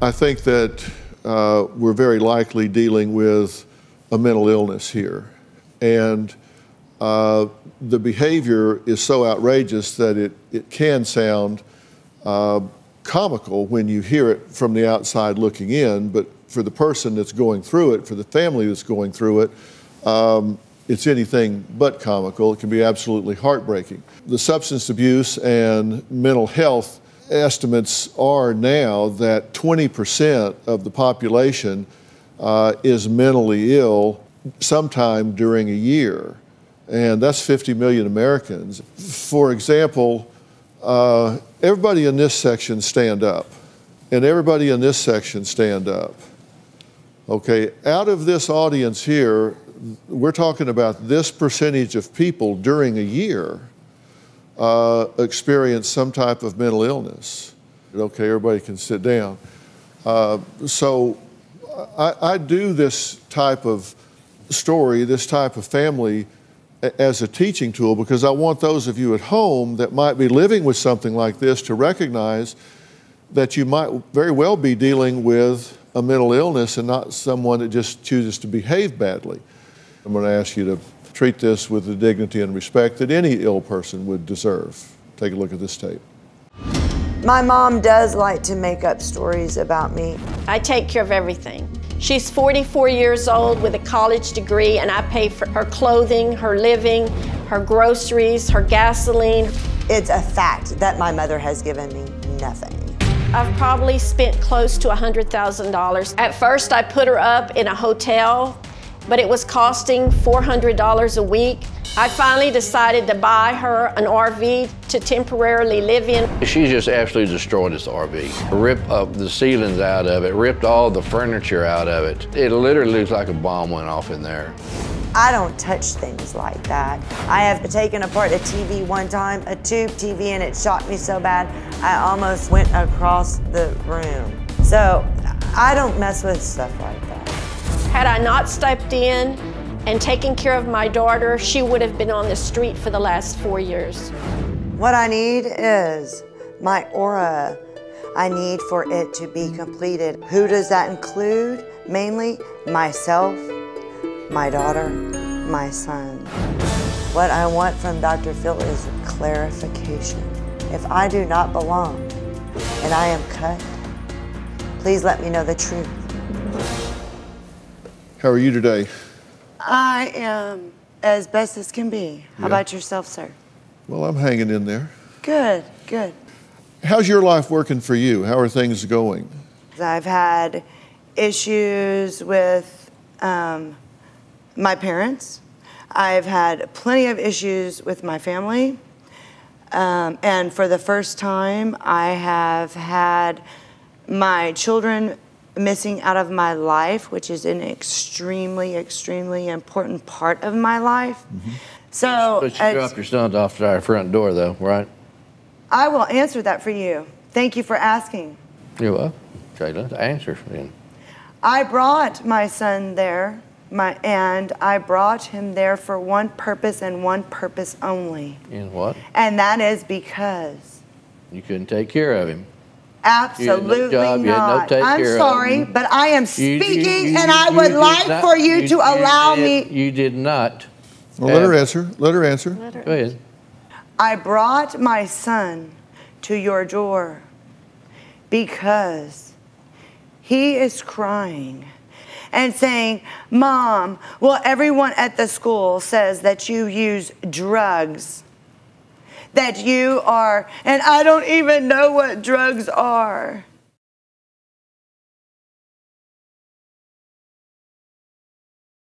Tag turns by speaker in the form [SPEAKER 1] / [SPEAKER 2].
[SPEAKER 1] I think that we're very likely dealing with a mental illness here. And the behavior is so outrageous that it can sound comical when you hear it from the outside looking in, but for the person that's going through it, for the family that's going through it, it's anything but comical. It can be absolutely heartbreaking. The substance abuse and mental health estimates are now that 20% of the population is mentally ill sometime during a year, and that's 50 million Americans. For example, everybody in this section stand up, and everybody in this section stand up. Okay, out of this audience here, we're talking about this percentage of people during a year experience some type of mental illness. Okay, everybody can sit down. So I do this type of story, this type of family as a teaching tool, because I want those of you at home that might be living with something like this to recognize that you might very well be dealing with a mental illness and not someone that just chooses to behave badly. I'm going to ask you to treat this with the dignity and respect that any ill person would deserve. Take a look at this tape.
[SPEAKER 2] My mom does like to make up stories about me.
[SPEAKER 3] I take care of everything. She's 44 years old with a college degree, and I pay for her clothing, her living, her groceries, her gasoline.
[SPEAKER 2] It's a fact that my mother has given me nothing.
[SPEAKER 3] I've probably spent close to $100,000. At first, I put her up in a hotel, but it was costing $400 a week. I finally decided to buy her an RV to temporarily live in.
[SPEAKER 4] She just absolutely destroyed this RV. Ripped up the ceilings out of it, ripped all the furniture out of it. It literally looks like a bomb went off in there.
[SPEAKER 2] I don't touch things like that. I have taken apart a TV one time, a tube TV, and it shocked me so bad, I almost went across the room. So I don't mess with stuff like that.
[SPEAKER 3] Had I not stepped in and taken care of my daughter, she would have been on the street for the last 4 years.
[SPEAKER 2] What I need is my aura. I need for it to be completed. Who does that include? Mainly myself, my daughter, my son. What I want from Dr. Phil is clarification. If I do not belong and I am cut, please let me know the truth.
[SPEAKER 1] How are you today?
[SPEAKER 2] I am as best as can be. How about yourself, sir?
[SPEAKER 1] Well, I'm hanging in there.
[SPEAKER 2] Good, good.
[SPEAKER 1] How's your life working for you? How are things going?
[SPEAKER 2] I've had issues with my parents. I've had plenty of issues with my family. And for the first time, I have had my children missing out of my life, which is an extremely, extremely important part of my life. Mm-hmm. So,
[SPEAKER 4] but you dropped your sons off at our front door, though, right?
[SPEAKER 2] I will answer that for you. Thank you for asking.
[SPEAKER 4] You're welcome. Shaela, answer then.
[SPEAKER 2] I brought my son there, and I brought him there for one purpose and one purpose only.
[SPEAKER 4] And what?
[SPEAKER 2] And that is because
[SPEAKER 4] you couldn't take care of him.
[SPEAKER 2] Absolutely not. I'm sorry, but I am speaking, and I
[SPEAKER 4] you
[SPEAKER 2] would like for you to allow me.
[SPEAKER 4] You did not.
[SPEAKER 1] Well, let her answer. Let her answer.
[SPEAKER 4] Go ahead.
[SPEAKER 2] I brought my son to your door because he is crying and saying, Mom, well, everyone at the school says that you use drugs, that you are, and I don't even know what drugs are.